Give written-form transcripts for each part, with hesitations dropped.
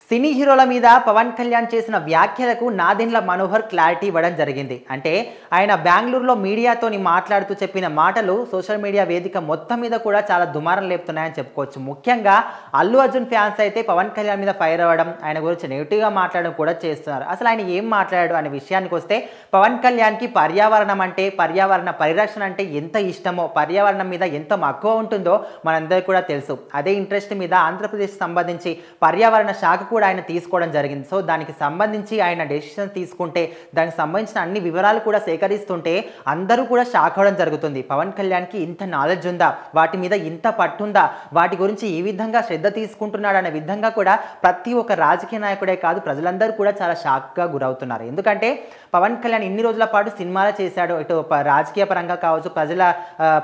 సినీ హీరోల మీద పవన్ కళ్యాణ్ చేసిన వ్యాఖ్యలకు నాదెండ్ల మనోహర్ క్లారిటీ ఇవ్వడం జరిగింది. అంటే ఆయన బెంగళూరులో మీడియాతోని మాట్లాడుతూ చెప్పిన మాటలు సోషల్ మీడియా వేదిక మొత్తం మీద కూడా చాలా దుమారం లేపుతున్నాయని చెప్పుకోవచ్చు. ముఖ్యంగా అల్లు అర్జున్ ఫ్యాన్స్ అయితే పవన్ కళ్యాణ్ మీద ఫైర్ అవ్వడం, ఆయన గురించి నెగిటివ్గా మాట్లాడడం కూడా చేస్తున్నారు. అసలు ఆయన ఏం మాట్లాడాడు అనే విషయానికి వస్తే, పవన్ కళ్యాణ్కి పర్యావరణం అంటే, పర్యావరణ పరిరక్షణ అంటే ఎంత ఇష్టమో, పర్యావరణం మీద ఎంత మక్కువ ఉంటుందో మనందరికీ కూడా తెలుసు. అదే ఇంట్రెస్ట్ మీద ఆంధ్రప్రదేశ్ సంబంధించి పర్యావరణ శాఖ కూడా ఆయన తీసుకోవడం జరిగింది. సో దానికి సంబంధించి ఆయన డెసిషన్ తీసుకుంటే, దానికి సంబంధించిన అన్ని వివరాలు కూడా సేకరిస్తుంటే అందరూ కూడా షాక్ అవ్వడం జరుగుతుంది. పవన్ కళ్యాణ్కి ఇంత నాలెడ్జ్ ఉందా, వాటి మీద ఇంత పట్టుందా, వాటి గురించి ఈ విధంగా శ్రద్ధ తీసుకుంటున్నాడు అనే విధంగా కూడా ప్రతి ఒక్క రాజకీయ నాయకుడే కాదు, ప్రజలందరూ కూడా చాలా షాక్గా గురవుతున్నారు. ఎందుకంటే పవన్ కళ్యాణ్ ఇన్ని రోజుల పాటు సినిమాలు చేశాడు, ఇటు రాజకీయ పరంగా కావచ్చు, ప్రజల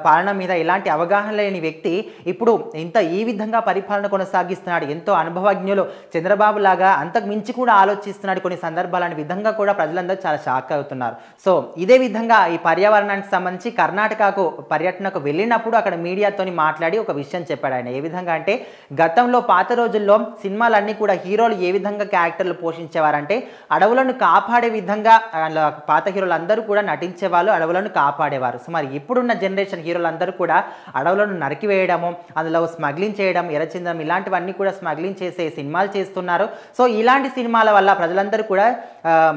పాలన మీద ఎలాంటి అవగాహన లేని వ్యక్తి ఇప్పుడు ఈ విధంగా పరిపాలన కొనసాగిస్తున్నాడు. ఎంతో అనుభవజ్ఞులు చంద్రబాబు లాగా అంతకు మించి కూడా ఆలోచిస్తున్నాడు కొన్ని సందర్భాలనే విధంగా కూడా ప్రజలందరూ చాలా షాక్ అవుతున్నారు. సో ఇదే విధంగా ఈ పర్యావరణానికి సంబంధించి కర్ణాటకకు పర్యటనకు వెళ్ళినప్పుడు అక్కడ మీడియాతోని మాట్లాడి ఒక విషయం చెప్పాడు. ఆయన ఏ విధంగా అంటే, గతంలో పాత రోజుల్లో సినిమాలన్నీ కూడా హీరోలు ఏ విధంగా క్యారెక్టర్లు పోషించేవారంటే అడవులను కాపాడే విధంగా పాత హీరోలు అందరూ కూడా నటించేవాళ్ళు, అడవులను కాపాడేవారు. సో మరి ఇప్పుడున్న జనరేషన్ హీరోలందరూ కూడా అడవులను నరికివేయడము, అందులో స్మగ్లింగ్ చేయడం, ఎర్రచందనం ఇలాంటివన్నీ కూడా స్మగ్లింగ్ చేసే సినిమాలు చేస్తున్నారు. సో ఇలాంటి సినిమాల వల్ల ప్రజలందరూ కూడా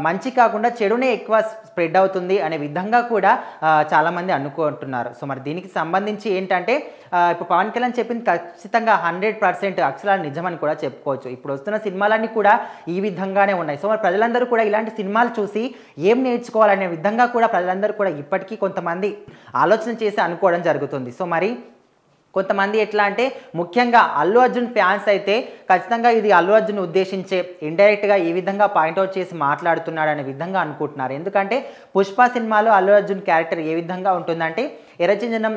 మంచి కాకుండా చెడునే ఎక్కువ స్ప్రెడ్ అవుతుంది అనే విధంగా కూడా చాలామంది అనుకుంటున్నారు. సో మరి దీనికి సంబంధించి ఏంటంటే, ఇప్పుడు పవన్ కళ్యాణ్ చెప్పింది ఖచ్చితంగా 100% అక్షరాలు నిజమని కూడా చెప్పుకోవచ్చు. ఇప్పుడు వస్తున్న సినిమాలన్నీ కూడా ఈ విధంగానే ఉన్నాయి. సో మరి ప్రజలందరూ కూడా ఇలాంటి సినిమాలు చూసి ఏం నేర్చుకోవాలనే విధంగా కూడా ప్రజలందరూ కూడా ఇప్పటికీ కొంతమంది ఆలోచన చేసి అనుకోవడం జరుగుతుంది. సో మరి కొంతమంది ఎట్లా అంటే, ముఖ్యంగా అల్లు అర్జున్ ఫ్యాన్స్ అయితే ఖచ్చితంగా ఇది అల్లు అర్జున్ ఉద్దేశించే ఇండైరెక్ట్గా ఈ విధంగా పాయింట్అవుట్ చేసి మాట్లాడుతున్నాడు అనే విధంగా అనుకుంటున్నారు. ఎందుకంటే పుష్ప సినిమాలో అల్లు అర్జున్ క్యారెక్టర్ ఏ విధంగా ఉంటుందంటే, ఎర్రచందనం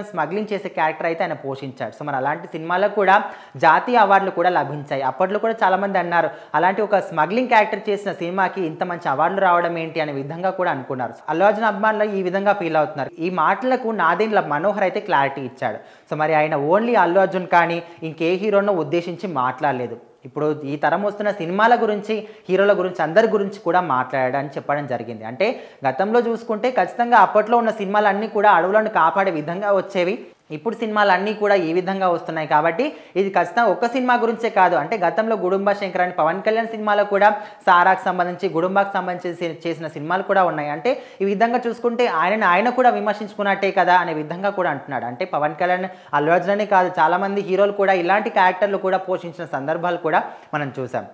స్మగ్లింగ్ చేసే క్యారెక్టర్ అయితే ఆయన పోషించాడు. సో మరి అలాంటి సినిమాలకు కూడా జాతీయ అవార్డులు కూడా లభించాయి. అప్పట్లో కూడా చాలామంది అన్నారు, అలాంటి ఒక స్మగ్లింగ్ క్యారెక్టర్ చేసిన సినిమాకి ఇంత మంచి అవార్డులు రావడం ఏంటి అనే విధంగా కూడా అనుకున్నారు. అల్లు అర్జున్ అభిమానులు ఈ విధంగా ఫీల్ అవుతున్నారు. ఈ మాటలకు నాదెండ్ల మనోహర్ అయితే క్లారిటీ ఇచ్చాడు. సో మరి ఆయన ఓన్లీ అల్లు అర్జున్ కానీ ఇంకే హీరోను ఉద్దేశించి మాట్లాడలేదు. ఇప్పుడు ఈ తరం వస్తున్న సినిమాల గురించి, హీరోల గురించి, అందరి గురించి కూడా మాట్లాడాడని చెప్పడం జరిగింది. అంటే గతంలో చూసుకుంటే ఖచ్చితంగా అప్పట్లో ఉన్న సినిమాలన్నీ కూడా అడవులను కాపాడే విధంగా వచ్చేవి. ఇప్పుడు సినిమాలన్నీ కూడా ఈ విధంగా వస్తున్నాయి. కాబట్టి ఇది ఖచ్చితంగా ఒక్క సినిమా గురించే కాదు. అంటే గతంలో గుడుంబ శంకర్ అని పవన్ కళ్యాణ్ సినిమాలో కూడా సారాకు సంబంధించి, గుడుంబాకు సంబంధించి చేసిన సినిమాలు కూడా ఉన్నాయి. అంటే ఈ విధంగా చూసుకుంటే ఆయన కూడా విమర్శించుకున్నట్టే కదా అనే విధంగా కూడా అంటున్నాడు. అంటే పవన్ కళ్యాణ్, అల్లు అర్జున్ అనే కాదు, చాలామంది హీరోలు కూడా ఇలాంటి క్యారెక్టర్లు కూడా పోషించిన సందర్భాలు కూడా మనం చూసాం.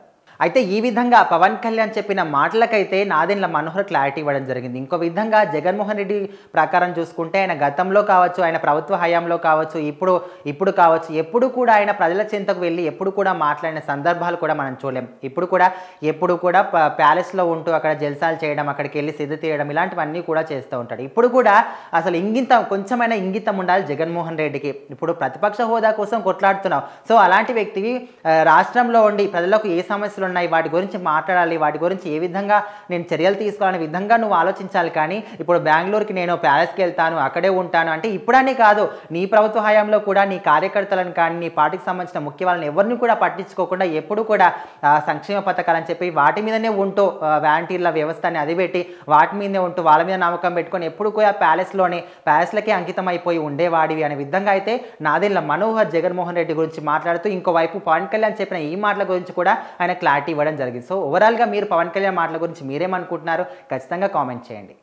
అయితే ఈ విధంగా పవన్ కళ్యాణ్ చెప్పిన మాటలకైతే నాదెండ్ల మనోహర్ క్లారిటీ ఇవ్వడం జరిగింది. ఇంకో విధంగా జగన్మోహన్ రెడ్డి ప్రకారం చూసుకుంటే, ఆయన గతంలో కావచ్చు, ఆయన ప్రభుత్వ హయాంలో కావచ్చు, ఇప్పుడు కావచ్చు, ఎప్పుడు కూడా ఆయన ప్రజల చెంతకు వెళ్ళి ఎప్పుడు కూడా మాట్లాడిన సందర్భాలు కూడా మనం చూడలేం. ఎప్పుడు కూడా ప్యాలెస్లో ఉంటూ అక్కడ జల్సాలు చేయడం, అక్కడికి వెళ్ళి సిద్ధ తీయడం, ఇలాంటివన్నీ కూడా చేస్తూ ఉంటాడు. ఇప్పుడు కూడా అసలు కొంచెమైనా ఇంగితం ఉండాలి జగన్మోహన్ రెడ్డికి. ఇప్పుడు ప్రతిపక్ష హోదా కోసం కొట్లాడుతున్నావు. సో అలాంటి వ్యక్తివి రాష్ట్రంలో ఉండి ప్రజలకు ఏ సమస్యలు ఉన్నాయి, వాటి గురించి మాట్లాడాలి, వాటి గురించి ఏ విధంగా నేను చర్యలు తీసుకోవాలనే విధంగా నువ్వు ఆలోచించాలి. కానీ ఇప్పుడు బెంగళూరుకి నేను ప్యాలెస్కి వెళ్తాను, అక్కడే ఉంటాను అంటే ఇప్పుడనే కాదు, నీ ప్రభుత్వ హయాంలో కూడా నీ కార్యకర్తలను కానీ, నీ పార్టీకి సంబంధించిన ముఖ్య వాళ్ళని ఎవరిని కూడా పట్టించుకోకుండా ఎప్పుడు కూడా సంక్షేమ పథకాలని చెప్పి వాటి మీదనే ఉంటూ, వాలంటీర్ల వ్యవస్థని అది పెట్టి వాటి మీదనే ఉంటూ వాళ్ళ మీద నమ్మకం పెట్టుకొని ఎప్పుడు కూడా ప్యాలెస్లకే అంకితం అయిపోయి ఉండేవాడివి అనే విధంగా అయితే నాదెండ్ల మనోహర్ జగన్మోహన్ రెడ్డి గురించి మాట్లాడుతూ, ఇంకోవైపు పవన్ కళ్యాణ్ చెప్పిన ఈ మాటల గురించి కూడా ఆయన క్లారిటీ ఇవ్వడం జరిగింది. సో ఓవరాల్గా మీరు పవన్ కళ్యాణ్ మాటల గురించి మీరేమనుకుంటున్నారు ఖచ్చితంగా కామెంట్ చేయండి.